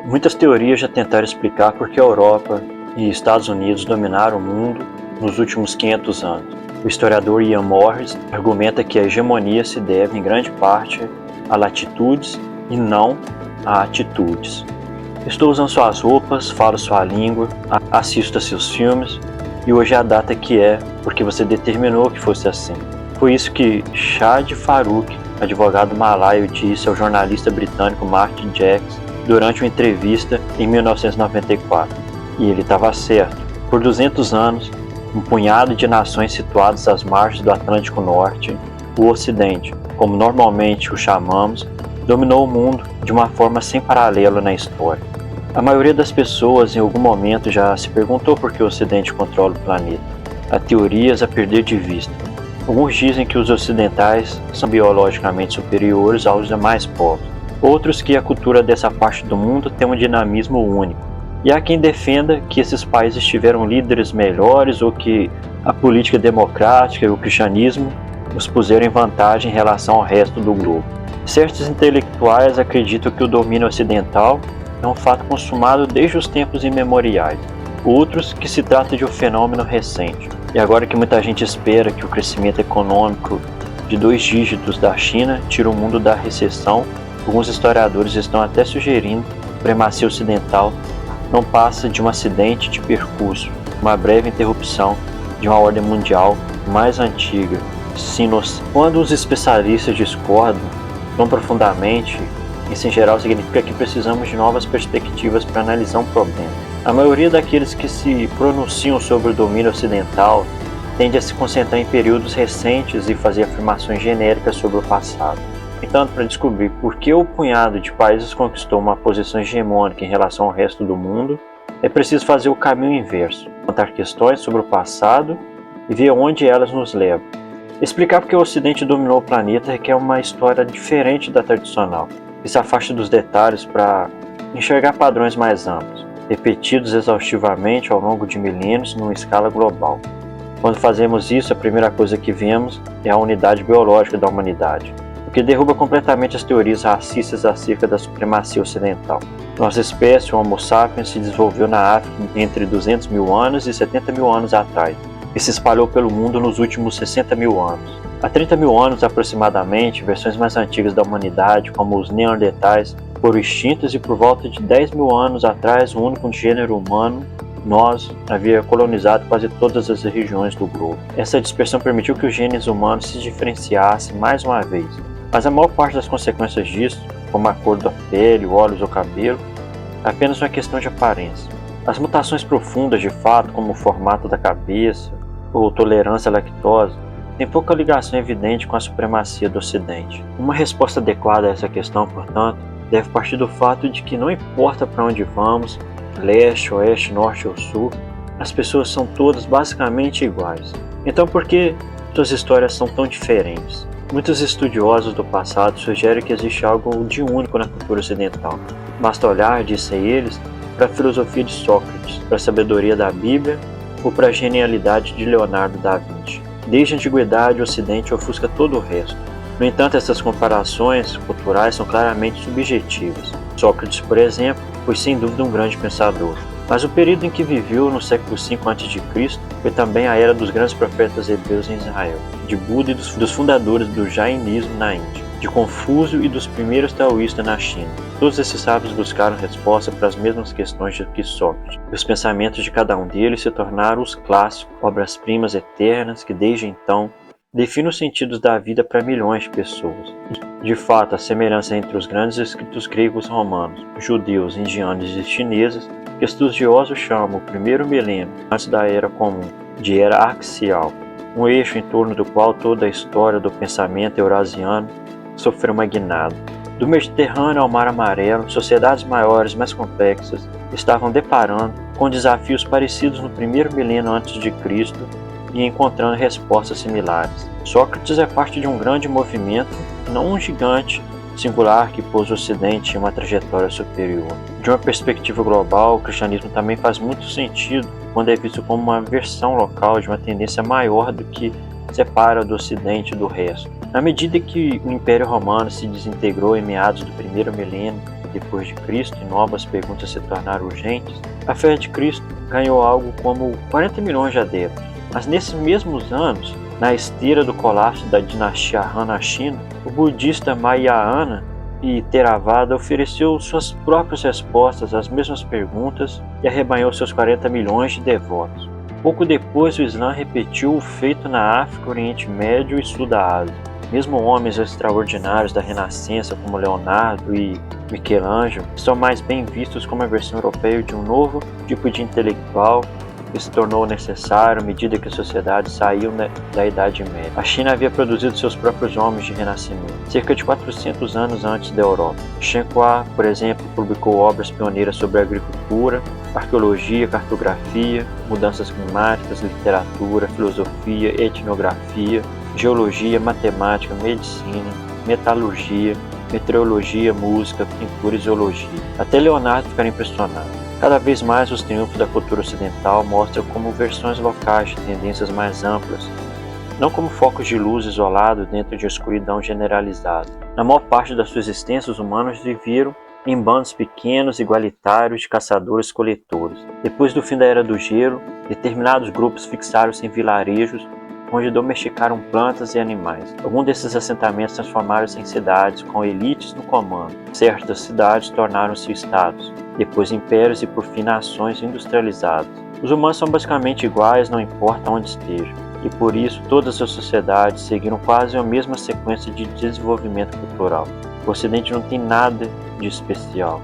Muitas teorias já tentaram explicar por que a Europa e Estados Unidos dominaram o mundo nos últimos 500 anos. O historiador Ian Morris argumenta que a hegemonia se deve, em grande parte, a latitudes e não a atitudes. Estou usando suas roupas, falo sua língua, assisto a seus filmes, e hoje é a data que é porque você determinou que fosse assim. Foi isso que Shahid Farooq, advogado malaio, disse ao jornalista britânico Martin Jacks durante uma entrevista em 1994. E ele estava certo. Por 200 anos, um punhado de nações situadas às margens do Atlântico Norte, o Ocidente, como normalmente o chamamos, dominou o mundo de uma forma sem paralelo na história. A maioria das pessoas em algum momento já se perguntou por que o Ocidente controla o planeta. Há teorias a perder de vista. Alguns dizem que os ocidentais são biologicamente superiores aos demais povos. Outros que a cultura dessa parte do mundo tem um dinamismo único. E há quem defenda que esses países tiveram líderes melhores ou que a política democrática e o cristianismo os puseram em vantagem em relação ao resto do globo. Certos intelectuais acreditam que o domínio ocidental é um fato consumado desde os tempos imemoriais. Outros que se trata de um fenômeno recente. E agora que muita gente espera que o crescimento econômico de 2 dígitos da China tire o mundo da recessão, alguns historiadores estão até sugerindo que a supremacia ocidental não passa de um acidente de percurso, uma breve interrupção de uma ordem mundial mais antiga. Quando os especialistas discordam tão profundamente, isso em geral significa que precisamos de novas perspectivas para analisar um problema. A maioria daqueles que se pronunciam sobre o domínio ocidental tende a se concentrar em períodos recentes e fazer afirmações genéricas sobre o passado. Entanto, para descobrir por que o punhado de países conquistou uma posição hegemônica em relação ao resto do mundo, é preciso fazer o caminho inverso, levantar questões sobre o passado e ver onde elas nos levam. Explicar porque o Ocidente dominou o planeta requer uma história diferente da tradicional, que se afasta dos detalhes para enxergar padrões mais amplos, repetidos exaustivamente ao longo de milênios numa escala global. Quando fazemos isso, a primeira coisa que vemos é a unidade biológica da humanidade, o que derruba completamente as teorias racistas acerca da supremacia ocidental. Nossa espécie, o Homo sapiens, se desenvolveu na África entre 200 mil anos e 70 mil anos atrás, e se espalhou pelo mundo nos últimos 60 mil anos. Há 30 mil anos aproximadamente, versões mais antigas da humanidade, como os neandertais, foram extintas e por volta de 10 mil anos atrás, o único gênero humano, nós, havia colonizado quase todas as regiões do globo. Essa dispersão permitiu que os genes humanos se diferenciassem mais uma vez. Mas a maior parte das consequências disso, como a cor da pele, olhos ou cabelo, é apenas uma questão de aparência. As mutações profundas, de fato, como o formato da cabeça ou tolerância à lactose, têm pouca ligação evidente com a supremacia do Ocidente. Uma resposta adequada a essa questão, portanto, deve partir do fato de que não importa para onde vamos, leste, oeste, norte ou sul, as pessoas são todas basicamente iguais. Então por que suas histórias são tão diferentes? Muitos estudiosos do passado sugerem que existe algo de único na cultura ocidental. Basta olhar, dizem eles, para a filosofia de Sócrates, para a sabedoria da Bíblia ou para a genialidade de Leonardo da Vinci. Desde a antiguidade, o Ocidente ofusca todo o resto. No entanto, essas comparações culturais são claramente subjetivas. Sócrates, por exemplo, foi sem dúvida um grande pensador. Mas o período em que viveu, no século V a.C., foi também a era dos grandes profetas hebreus em Israel, de Buda e dos fundadores do Jainismo na Índia, de Confúcio e dos primeiros taoístas na China. Todos esses sábios buscaram resposta para as mesmas questões que Sócrates, e os pensamentos de cada um deles se tornaram os clássicos, obras-primas eternas que, desde então, definem os sentidos da vida para milhões de pessoas. De fato, a semelhança entre os grandes escritos gregos, romanos, judeus, indianos e chineses, que estudiosos chamam o primeiro milênio antes da Era Comum, de Era Axial, um eixo em torno do qual toda a história do pensamento eurasiano sofreu uma guinada. Do Mediterrâneo ao Mar Amarelo, sociedades maiores, mais complexas, estavam deparando com desafios parecidos no primeiro milênio antes de Cristo e encontrando respostas similares. Sócrates é parte de um grande movimento, não um gigante singular que pôs o Ocidente em uma trajetória superior. De uma perspectiva global, o cristianismo também faz muito sentido quando é visto como uma versão local de uma tendência maior do que separa do Ocidente do resto. Na medida que o Império Romano se desintegrou em meados do primeiro milênio depois de Cristo e novas perguntas se tornaram urgentes, a fé de Cristo ganhou algo como 40 milhões de adeptos. Mas nesses mesmos anos, na esteira do colapso da dinastia Han na China, o budista Mahayana e Theravada ofereceu suas próprias respostas às mesmas perguntas e arrebanhou seus 40 milhões de devotos. Pouco depois, o Islã repetiu o feito na África, Oriente Médio e Sul da Ásia. Mesmo homens extraordinários da Renascença como Leonardo e Michelangelo são mais bem vistos como a versão europeia de um novo tipo de intelectual que se tornou necessário à medida que a sociedade saiu da Idade Média. A China havia produzido seus próprios homens de renascimento, cerca de 400 anos antes da Europa. Chen Hua, por exemplo, publicou obras pioneiras sobre agricultura, arqueologia, cartografia, mudanças climáticas, literatura, filosofia, etnografia, geologia, matemática, medicina, metalurgia, meteorologia, música, pintura e zoologia. Até Leonardo ficar impressionado. Cada vez mais os triunfos da cultura ocidental mostram como versões locais de tendências mais amplas, não como focos de luz isolados dentro de escuridão generalizada. Na maior parte da sua existência, os humanos viveram em bandos pequenos, igualitários de caçadores-coletores. Depois do fim da Era do Gelo, determinados grupos fixaram-se em vilarejos onde domesticaram plantas e animais. Alguns desses assentamentos transformaram-se em cidades, com elites no comando. Certas cidades tornaram-se estados, depois impérios e por fim nações industrializadas. Os humanos são basicamente iguais, não importa onde estejam, e por isso todas as sociedades seguiram quase a mesma sequência de desenvolvimento cultural. O Ocidente não tem nada de especial.